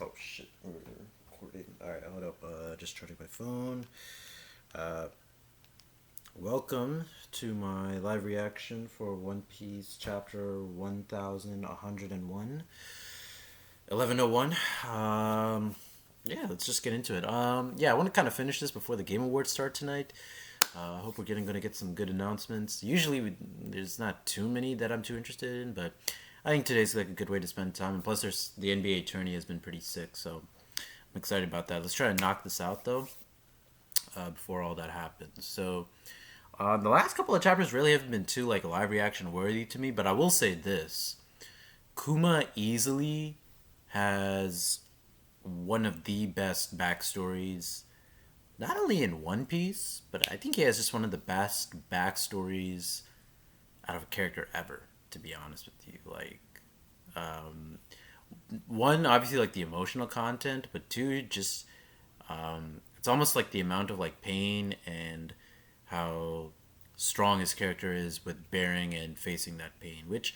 Oh shit, we're recording. Alright, hold up. Just charging my phone. Uh, Welcome to my live reaction for One Piece chapter 1101. 1101. Yeah, let's just get into it. Yeah, I want to kind of finish this before the Game Awards start tonight. I hope we're going to get some good announcements. Usually, there's not too many that I'm too interested in, but I think today's like a good way to spend time. And plus, there's the NBA tourney has been pretty sick, so I'm excited about that. Let's try to knock this out though before all that happens. So the last couple of chapters really haven't been too like live reaction worthy to me, but I will say this: Kuma easily has one of the best backstories, not only in One Piece, but I think he has just one of the best backstories out of a character ever. To be honest with you, like one, obviously like the emotional content, but two, just it's almost like the amount of like pain and how strong his character is with bearing and facing that pain. Which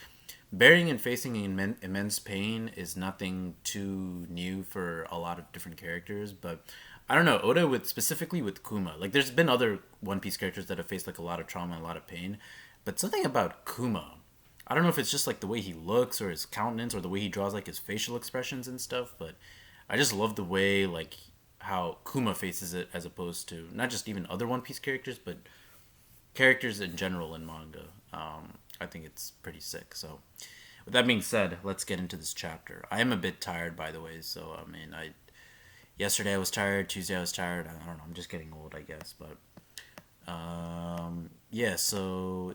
bearing and facing immense pain is nothing too new for a lot of different characters, but I don't know Oda with specifically with Kuma. Like, there's been other One Piece characters that have faced like a lot of trauma and a lot of pain, but something about Kuma. I don't know if it's just like the way he looks or his countenance or the way he draws like his facial expressions and stuff, but I just love the way like how Kuma faces it as opposed to not just even other One Piece characters, but characters in general in manga. I think it's pretty sick. So, with that being said, let's get into this chapter. I am a bit tired, by the way. So, I mean, I yesterday I was tired, Tuesday I was tired. I don't know. I'm just getting old, I guess. But yeah. So,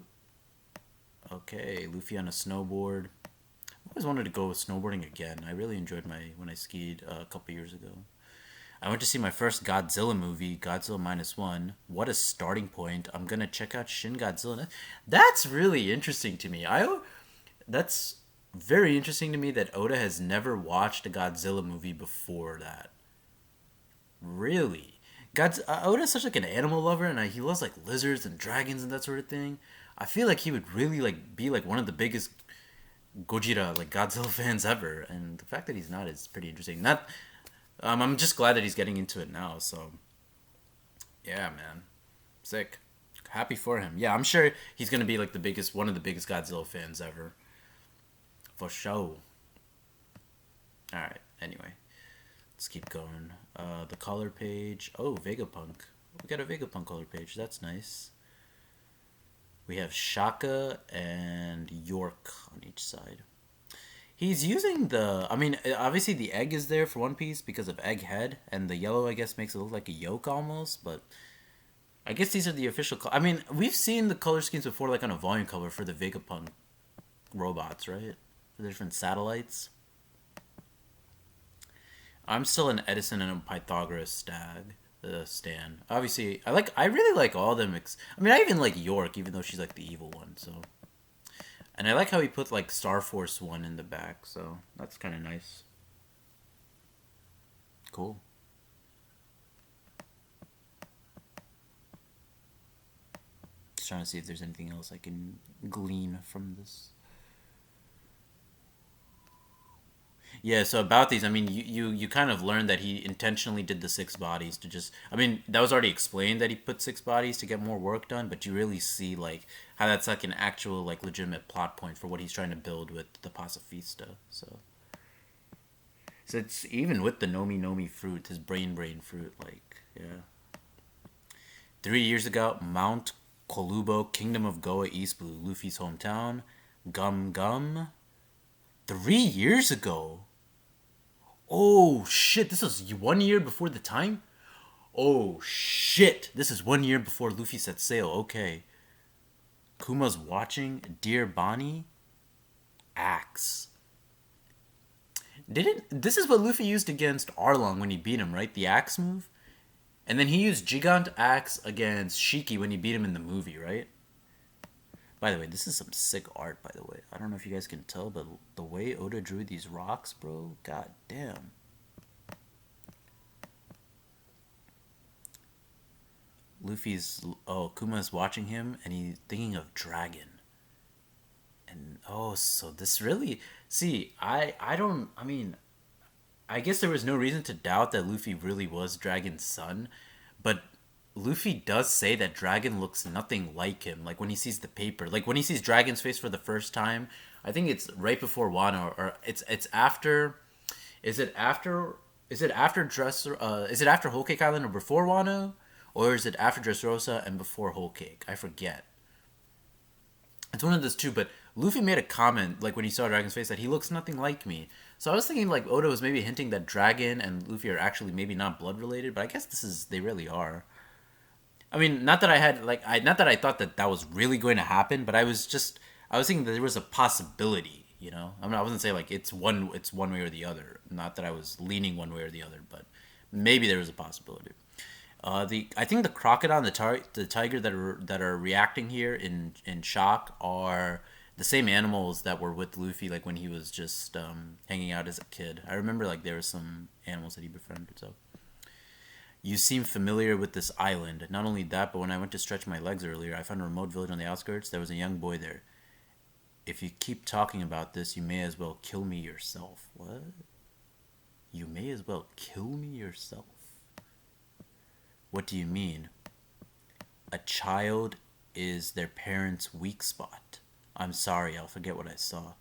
okay, Luffy on a snowboard. I always wanted to go snowboarding again. I really enjoyed my when I skied a couple years ago. I went to see my first Godzilla movie, Godzilla Minus One. What a starting point! I'm gonna check out Shin Godzilla. That's really interesting to me. That's very interesting to me that Oda has never watched a Godzilla movie before that. Really, Oda's such like an animal lover, and he loves like lizards and dragons and that sort of thing. I feel like he would really like be like one of the biggest Gojira like Godzilla fans ever, and the fact that he's not is pretty interesting. Not I'm just glad that he's getting into it now. So yeah, man, sick. Happy for him. Yeah, I'm sure he's gonna be like one of the biggest Godzilla fans ever, for sure. All right. Anyway, let's keep going. The color page. Oh, Vegapunk. We got a Vegapunk color page. That's nice. We have Shaka and York on each side. He's using the. I mean, obviously the egg is there for One Piece because of Egghead, and the yellow, I guess, makes it look like a yolk almost. But I guess these are the official. I mean, we've seen the color schemes before, like on a volume cover for the Vegapunk robots, right? For the different satellites. I'm still an Edison and a Pythagoras stan. Obviously, I really like all of them. I mean, I even like York, even though she's like the evil one. So, and I like how he put like Star Force One in the back. So that's kind of nice. Cool. Just trying to see if there's anything else I can glean from this. Yeah, so about these, I mean, you kind of learned that he intentionally did the six bodies to just. I mean, that was already explained that he put six bodies to get more work done, but you really see like how that's like an actual like legitimate plot point for what he's trying to build with the pacifista. So it's even with the Nomi Nomi fruit, his brain fruit, like yeah. 3 years ago, Mount Kolubo, Kingdom of Goa, East Blue, Luffy's hometown. Gum Gum. 3 years ago. Oh shit! This was 1 year before the time. Oh shit! This is 1 year before Luffy set sail. Okay. Kuma's watching. Dear Bonnie. Axe. Didn't this is what Luffy used against Arlong when he beat him, right? The axe move, and then he used Gigant Axe against Shiki when he beat him in the movie, right? By the way, this is some sick art. By the way, I don't know if you guys can tell, but the way Oda drew these rocks, bro, god damn. Luffy's Kuma's watching him and he's thinking of dragon. And oh, so this really see, I don't I mean, I guess there was no reason to doubt that Luffy really was Dragon's son, but Luffy does say that Dragon looks nothing like him. Like when he sees the paper, like when he sees Dragon's face for the first time, I think it's right before Wano, or it's after. Is it after? Is it after Dress? Is it after Whole Cake Island or before Wano, or is it after Dressrosa and before Whole Cake? I forget. It's one of those two, but Luffy made a comment like when he saw Dragon's face that he looks nothing like me. So I was thinking like Oda was maybe hinting that Dragon and Luffy are actually maybe not blood related, but I guess this is they really are. I mean, not that I had like I not that I thought that that was really going to happen, but I was thinking that there was a possibility. You know, I mean, I wasn't saying like it's one way or the other. Not that I was leaning one way or the other, but maybe there was a possibility. The I think the crocodile and the tiger that are reacting here in shock are the same animals that were with Luffy like when he was just hanging out as a kid. I remember like there were some animals that he befriended. So you seem familiar with this island. Not only that, but when I went to stretch my legs earlier, I found a remote village on the outskirts. There was a young boy there. If you keep talking about this, you may as well kill me yourself. What? You may as well kill me yourself. What do you mean? A child is their parents' weak spot. I'm sorry, I'll forget what I saw.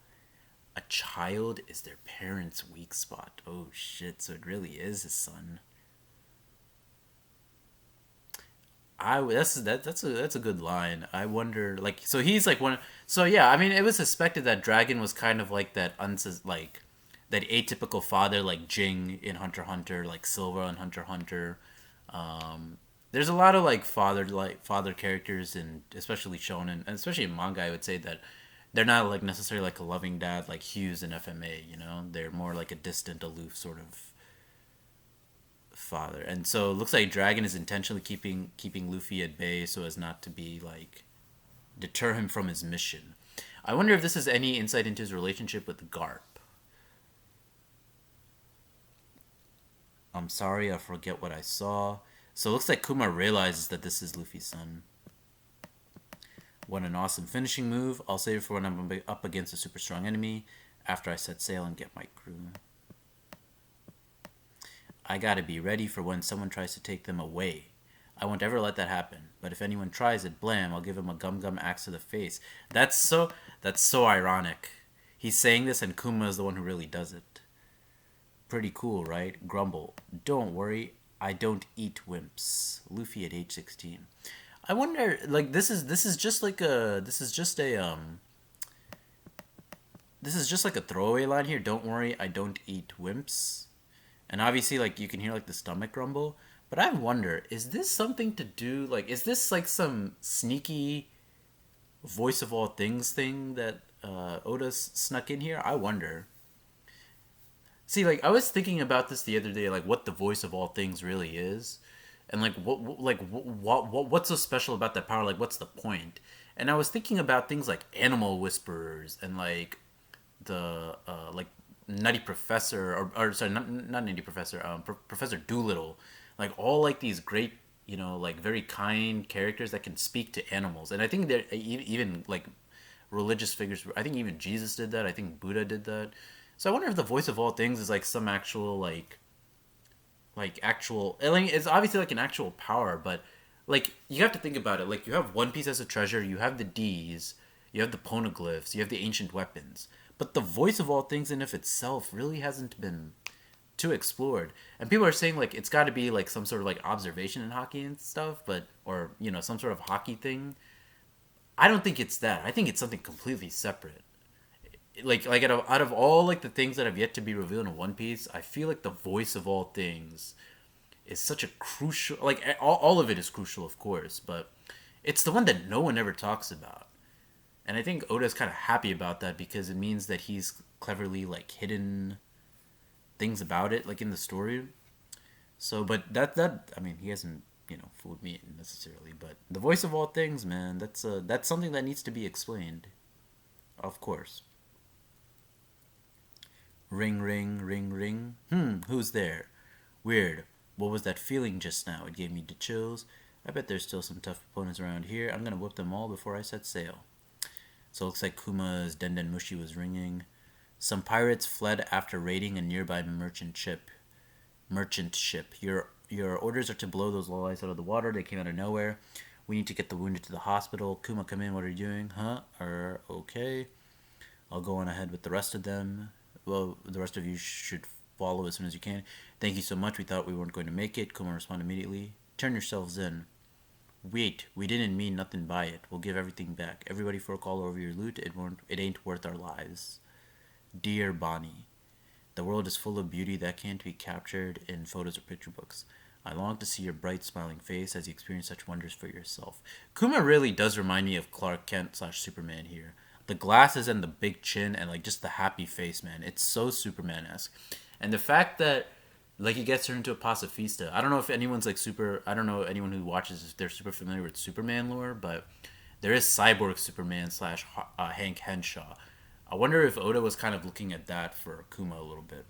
A child is their parents' weak spot. Oh shit, so it really is his son. That's a good line. I wonder like so he's like one so yeah, I mean it was suspected that Dragon was kind of like like that atypical father like Jing in Hunter x Hunter, like Silva in Hunter x Hunter. There's a lot of like father characters in especially shonen and especially in manga. I would say that they're not like necessarily like a loving dad like Hughes in FMA. You know, they're more like a distant, aloof sort of father. And so it looks like Dragon is intentionally keeping Luffy at bay so as not to be like deter him from his mission. I wonder if this is any insight into his relationship with Garp. I'm sorry, I forget what I saw. So it looks like Kuma realizes that this is Luffy's son. What an awesome finishing move. I'll save it for when I'm up against a super strong enemy after I set sail and get my crew. I gotta be ready for when someone tries to take them away. I won't ever let that happen. But if anyone tries it, blam, I'll give him a gum gum axe to the face. That's so ironic. He's saying this and Kuma is the one who really does it. Pretty cool, right? Grumble. Don't worry, I don't eat wimps. Luffy at age 16. I wonder like this is just like a this is just like a throwaway line here. Don't worry, I don't eat wimps. And obviously like you can hear like the stomach rumble, but I wonder is this something to do like is this like some sneaky voice of all things thing that Oda snuck in here? I wonder. See, like I was thinking about this the other day, like what the voice of all things really is, and like what's so special about that power? Like, what's the point? And I was thinking about things like animal whisperers and like the Nutty Professor or sorry, not Nutty Professor, Professor Doolittle, like all like these great like very kind characters that can speak to animals, and I think that even like religious figures. I think even Jesus did that. I think Buddha did that. So I wonder if the voice of all things is like some actual like actual. I mean, it's obviously like an actual power, but like you have to think about it. Like you have One Piece as a treasure, you have the D's, you have the poneglyphs, you have the ancient weapons, but the voice of all things in of itself really hasn't been too explored. And people are saying like it's got to be like some sort of like observation in hockey and stuff, but or some sort of hockey thing. I don't think it's that. I think it's something completely separate. Like out of all like the things that have yet to be revealed in One Piece, I feel like the voice of all things is such a crucial like all of it is crucial of course, but it's the one that no one ever talks about. And I think Oda's kind of happy about that because it means that he's cleverly like hidden things about it like in the story. So but that I mean he hasn't fooled me necessarily, but the voice of all things, man, that's something that needs to be explained, of course. Ring, ring, ring, ring. Who's there? Weird. What was that feeling just now? It gave me the chills. I bet there's still some tough opponents around here. I'm gonna whip them all before I set sail. So it looks like Kuma's Den Den Mushi was ringing. Some pirates fled after raiding a nearby merchant ship. Your orders are to blow those lowlights out of the water. They came out of nowhere. We need to get the wounded to the hospital. Kuma, come in. What are you doing? Huh? Okay. I'll go on ahead with the rest of them. Well, the rest of you should follow as soon as you can. Thank you so much. We thought we weren't going to make it. Kuma responded immediately. Turn yourselves in. Wait, we didn't mean nothing by it. We'll give everything back. Everybody fork all over your loot. It ain't worth our lives. Dear Bonnie, the world is full of beauty that can't be captured in photos or picture books. I long to see your bright, smiling face as you experience such wonders for yourself. Kuma really does remind me of Clark Kent slash Superman here. The glasses and the big chin and like just the happy face, man. It's so Superman esque, and the fact that like he gets her into a pacifista. I don't know if anyone's like super. I don't know anyone who watches if they're super familiar with Superman lore, but there is Cyborg Superman slash Hank Henshaw. I wonder if Oda was kind of looking at that for Kuma a little bit.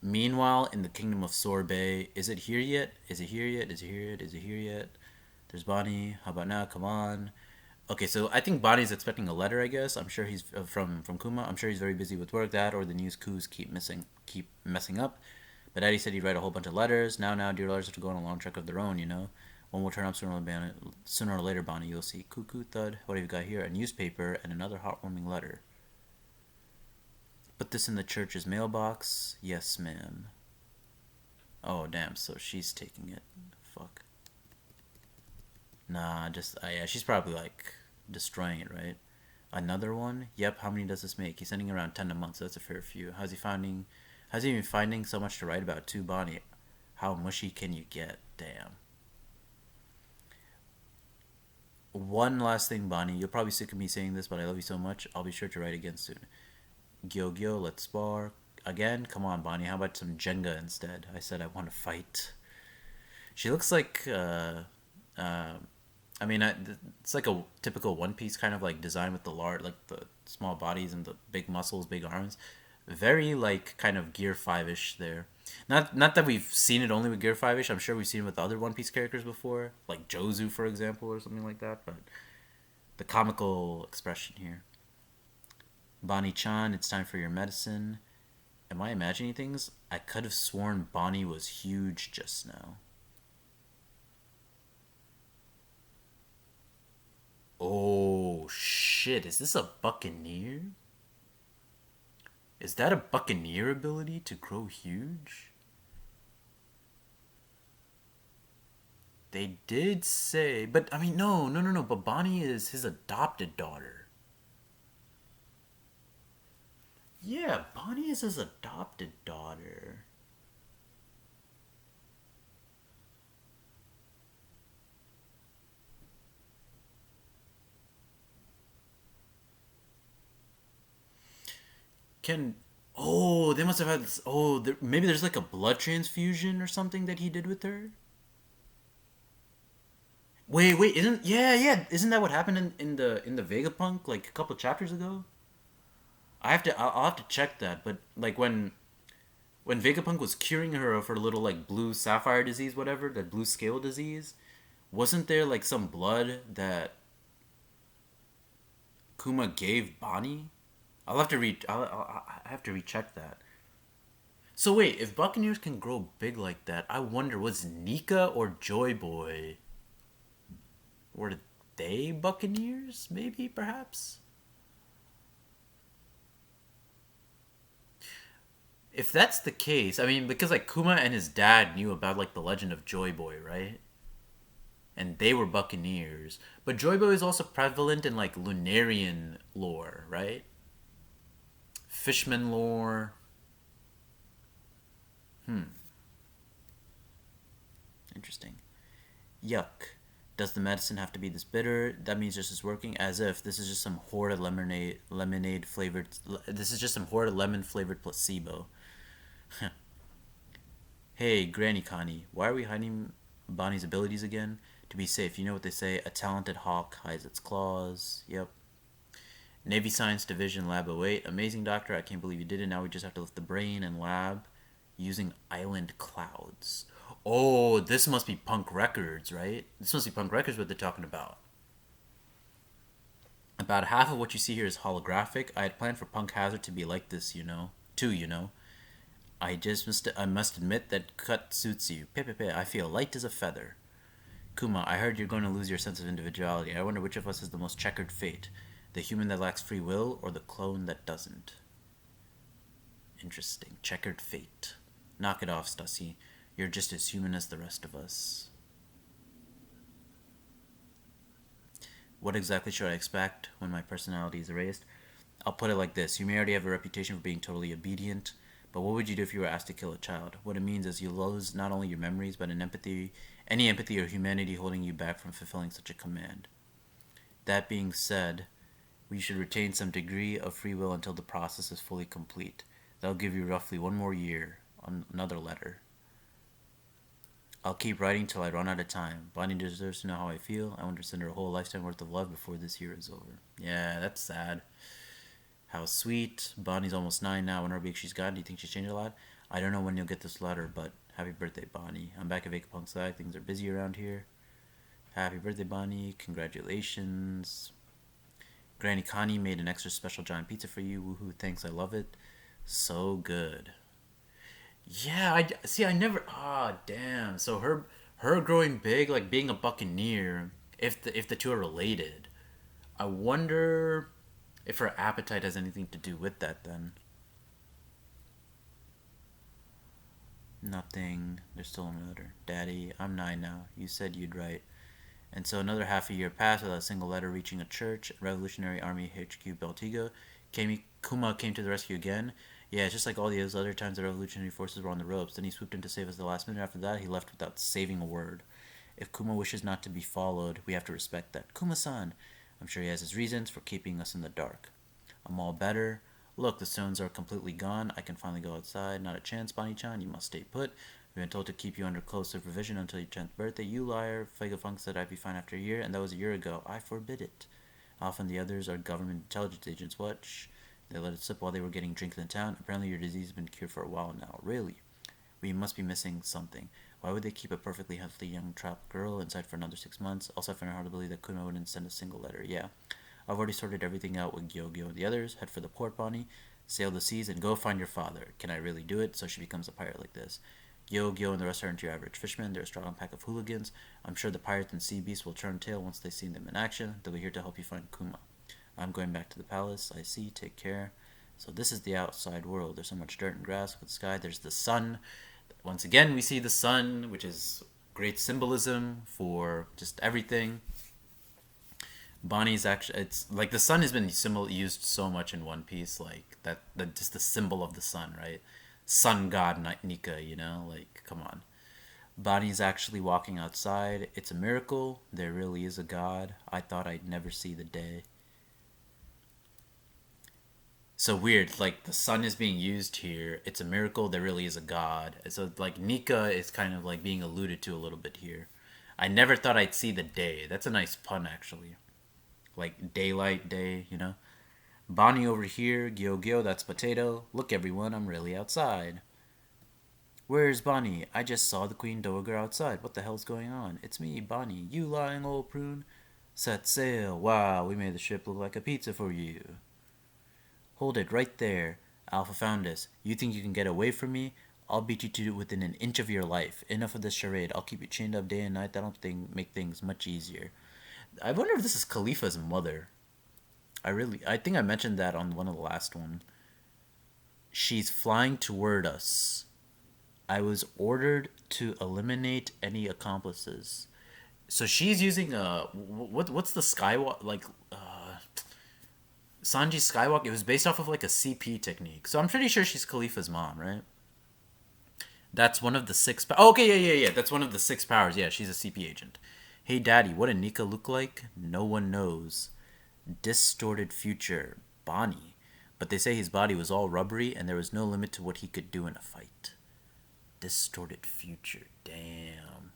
Meanwhile, in the kingdom of Sorbet, is it here yet? Is it here yet? Is it here yet? Is it here yet? There's Bonnie. How about now? Come on. Okay, so I think Bonnie's expecting a letter. I guess I'm sure he's from Kuma. I'm sure he's very busy with work. That or the news coups keep messing up. But Daddy said he'd write a whole bunch of letters. Now, dear letters have to go on a long trek of their own. You know, one will turn up sooner or later. Bonnie, you'll see. Cuckoo thud. What have you got here? A newspaper and another heartwarming letter. Put this in the church's mailbox. Yes, ma'am. Oh, damn. So she's taking it. Fuck. Nah, yeah, she's probably like destroying it, right? Another one? Yep, how many does this make? He's sending around 10 a month, so that's a fair few. How's he even finding so much to write about too, Bonnie? How mushy can you get? Damn. One last thing, Bonnie. You'll probably sick of me saying this, but I love you so much. I'll be sure to write again soon. Gyo, let's spar. Again? Come on, Bonnie. How about some Jenga instead? I said I want to fight. She looks like, I mean, it's like a typical One Piece kind of like design with the like the small bodies and the big muscles, big arms. Very like kind of Gear 5-ish there. Not that we've seen it only with Gear 5-ish. I'm sure we've seen it with other One Piece characters before, like Jozu, for example, or something like that. But the comical expression here. Bonnie-chan, it's time for your medicine. Am I imagining things? I could have sworn Bonnie was huge just now. Oh, shit. Is this a Buccaneer? Is that a Buccaneer ability to grow huge? They did say, but I mean, no. But Bonnie is his adopted daughter. Yeah, Bonnie is his adopted daughter. Can Oh, they must have had. Maybe there's like a blood transfusion or something that he did with her. Wait, isn't that what happened in the Vegapunk like a couple chapters ago? I'll have to check that. But like when Vegapunk was curing her of her little like blue sapphire disease, whatever that blue scale disease, wasn't there like some blood that Kuma gave Bonnie? I have to recheck that. So wait, if Buccaneers can grow big like that, I wonder was Nika or Joy Boy, were they Buccaneers? Maybe, perhaps. If that's the case, I mean, because like Kuma and his dad knew about like the legend of Joy Boy, right? And they were Buccaneers, but Joy Boy is also prevalent in like Lunarian lore, right? Fishman lore. Interesting. Yuck. Does the medicine have to be this bitter? That means just it's working as if this is just some horrid lemonade flavored. This is just some horrid lemon flavored placebo. Hey, Granny Connie, why are we hiding Bonnie's abilities again? To be safe, you know what they say: a talented hawk hides its claws. Yep. Navy Science Division Lab 08. Amazing, Doctor. I can't believe you did it. Now we just have to lift the brain and lab using island clouds. Oh, this must be Punk Records, right? This must be Punk Records what they're talking about. About half of what you see here is holographic. I had planned for Punk Hazard to be like this, too. I must admit that cut suits you. Pepe, I feel light as a feather. Kuma, I heard you're going to lose your sense of individuality. I wonder which of us has the most checkered fate. The human that lacks free will or the clone that doesn't? Interesting. Checkered fate. Knock it off, Stussy. You're just as human as the rest of us. What exactly should I expect when my personality is erased? I'll put it like this. You may already have a reputation for being totally obedient, but what would you do if you were asked to kill a child? What it means is you lose not only your memories, but any empathy or humanity holding you back from fulfilling such a command. That being said, we should retain some degree of free will until the process is fully complete. That'll give you roughly one more year. Another letter. I'll keep writing till I run out of time. Bonnie deserves to know how I feel. I want to send her a whole lifetime worth of love before this year is over. Yeah, that's sad. How sweet. Bonnie's almost 9 now. Whenever big she's gotten, do you think she's changed a lot? I don't know when you'll get this letter, but happy birthday, Bonnie. I'm back at Vegapunk's side. Things are busy around here. Happy birthday, Bonnie. Congratulations. Granny Connie made an extra special giant pizza for you. Woohoo, thanks. I love it. So good. Yeah, I see. I never. Ah, damn. So her growing big, like being a buccaneer. If the two are related, I wonder if her appetite has anything to do with that. Then nothing. There's still another. Daddy, I'm 9 now. You said you'd write. And so another half a year passed without a single letter reaching a church. Revolutionary Army HQ Beltigo. Kuma came to the rescue again. Yeah, just like all the other times the revolutionary forces were on the ropes. Then he swooped in to save us the last minute. After that, he left without saving a word. If Kuma wishes not to be followed, we have to respect that. Kuma-san! I'm sure he has his reasons for keeping us in the dark. I'm all better. Look, the stones are completely gone. I can finally go outside. Not a chance, Bonnie-chan. You must stay put. We've been told to keep you under close supervision until your 10th birthday. You liar. Funk said I'd be fine after a year, and that was a year ago. I forbid it. Often the others are government intelligence agents. What? Shh. They let it slip while they were getting drinks in the town. Apparently your disease has been cured for a while now. Really? We must be missing something. Why would they keep a perfectly healthy young trapped girl inside for another 6 months? Also, I find it hard to believe that Kuma wouldn't send a single letter. Yeah. I've already sorted everything out with Gyogyo and the others. Head for the port, Bonnie. Sail the seas and go find your father. Can I really do it? So she becomes a pirate like this. Gyogyo and the rest aren't your average fishermen. They're a strong pack of hooligans. I'm sure the pirates and sea beasts will turn tail once they see them in action. They'll be here to help you find Kuma. I'm going back to the palace. I see. Take care. So this is the outside world. There's so much dirt and grass with the sky. There's the sun. Once again, we see the sun, which is great symbolism for just everything. Bonnie's actually, it's like the sun has been used so much in One Piece, like that just the symbol of the sun, right? Sun god Nika, like come on. Bonnie's actually walking outside. It's a miracle. There really is a god. I thought I'd never see the day. So weird, like the sun is being used here. It's a miracle. There really is a god. So like Nika is kind of like being alluded to a little bit here. I never thought I'd see the day. That's a nice pun, actually. Like daylight day. Bonnie over here, Gyo, that's potato. Look, everyone, I'm really outside. Where's Bonnie? I just saw the Queen Dowager outside. What the hell's going on? It's me, Bonnie. You lying old prune. Set sail. Wow, we made the ship look like a pizza for you. Hold it right there. Alpha found us. You think you can get away from me? I'll beat you to it within an inch of your life. Enough of this charade. I'll keep you chained up day and night. That'll make things much easier. I wonder if this is Khalifa's mother. I think I mentioned that on one of the last one. She's flying toward us. I was ordered to eliminate any accomplices. So she's using what's the Skywalk like Sanji Skywalk? It was based off of like a CP technique. So I'm pretty sure she's Khalifa's mom, right? That's one of the six. Oh, okay, yeah. That's one of the six powers. Yeah, she's a CP agent. Hey, Daddy, what did Nika look like? No one knows. Distorted future, Bonnie. But they say his body was all rubbery and there was no limit to what he could do in a fight. Distorted future, damn.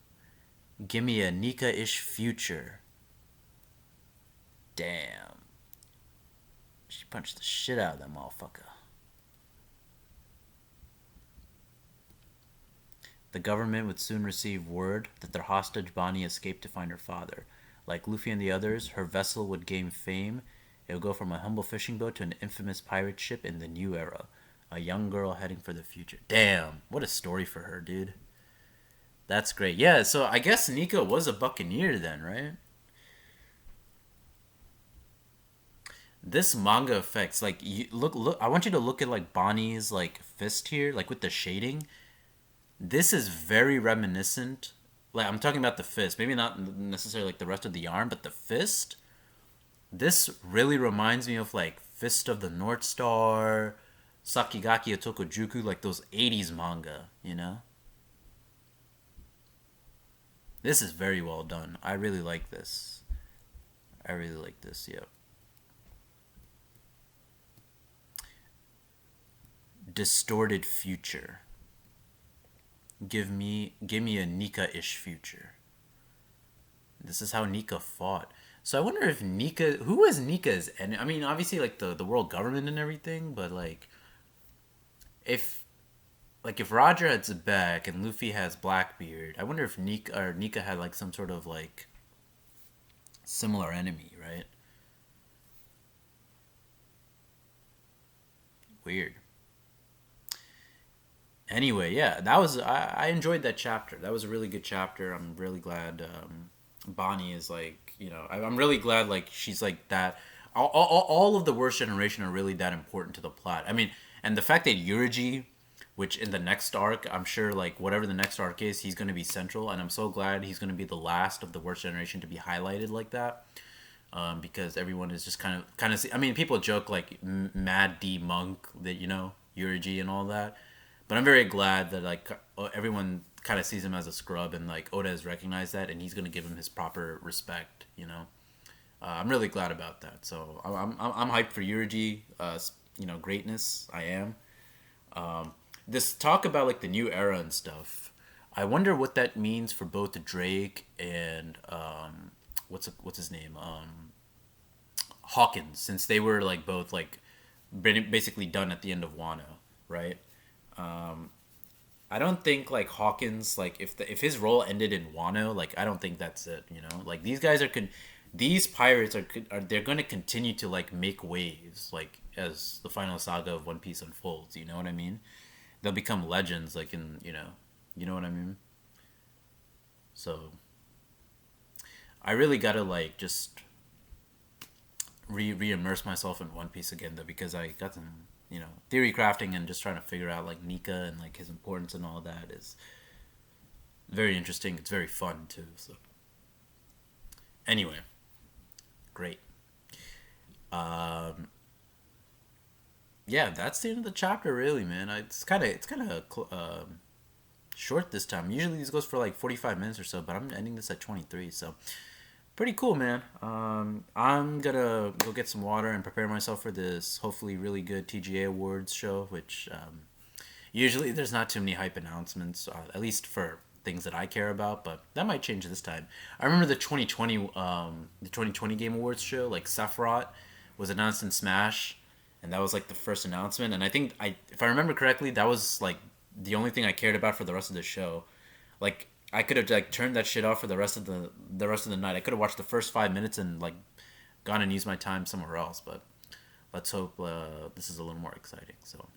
Give me a Nika-ish future. Damn. She punched the shit out of that motherfucker. The government would soon receive word that their hostage Bonnie escaped to find her father. Like Luffy and the others, her vessel would gain fame It will go from a humble fishing boat to an infamous pirate ship in the new era. A young girl heading for the future. Damn, what a story for her, dude. That's great. Yeah, so I guess Nika was a buccaneer then, right? This manga effects, like, you look. I want you to look at like Bonnie's like fist here, like with the shading. This is very reminiscent. Like I'm talking about the fist, maybe not necessarily like the rest of the arm, but the fist. This really reminds me of like Fist of the North Star, Sakigaki Otokojuku, like those '80s manga. You know, this is very well done. I really like this. I really like this. Yeah. Distorted future. Give me a Nika-ish future. This is how Nika fought. So I wonder if Nika, who was Nika's enemy? I mean, obviously like the world government and everything, but if if Roger had Zebek and Luffy has Blackbeard, I wonder if Nika had like some sort of like similar enemy, right? Weird. Anyway, yeah, I enjoyed that chapter. That was a really good chapter. I'm really glad Bonnie is like I'm really glad like she's like that. All of the worst generation are really that important to the plot. I mean, and the fact that Yurigi, which in the next arc, I'm sure like whatever the next arc is, he's going to be central, and I'm so glad he's going to be the last of the worst generation to be highlighted like that. Because everyone is just kind of. I mean, people joke like Mad D Monk that Yurigi and all that, but I'm very glad that like everyone kind of sees him as a scrub, and like Oda has recognized that, and he's gonna give him his proper respect. I'm really glad about that. So I'm hyped for Yurigi. Greatness. I am. This talk about like the new era and stuff. I wonder what that means for both Drake and what's his name Hawkins, since they were like both like basically done at the end of Wano, right? I don't think like Hawkins, like if his role ended in Wano, like I don't think that's it. Like these guys these pirates are they're going to continue to like make waves like as the final saga of One Piece unfolds. You know what I mean? They'll become legends, like in you know what I mean. So I really gotta like just re immerse myself in One Piece again though, because I got some theory crafting and just trying to figure out like Nika and like his importance and all that is very interesting. It's very fun too. So anyway, great. Um, yeah, that's the end of the chapter, really, man. It's kind of short this time. Usually these goes for like 45 minutes or so, but I'm ending this at 23. So pretty cool, man. I'm gonna go get some water and prepare myself for this hopefully really good TGA Awards show, which usually there's not too many hype announcements, at least for things that I care about, but that might change this time. I remember the 2020 Game Awards show, like Sephiroth was announced in Smash, and that was like the first announcement. And I think if I remember correctly, that was like the only thing I cared about for the rest of the show. Like I could have like turned that shit off for the rest of the night. I could have watched the first 5 minutes and like gone and used my time somewhere else. But let's hope this is a little more exciting. So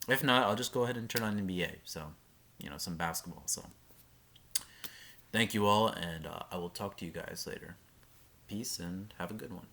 if not, I'll just go ahead and turn on NBA. So some basketball. So thank you all, and I will talk to you guys later. Peace and have a good one.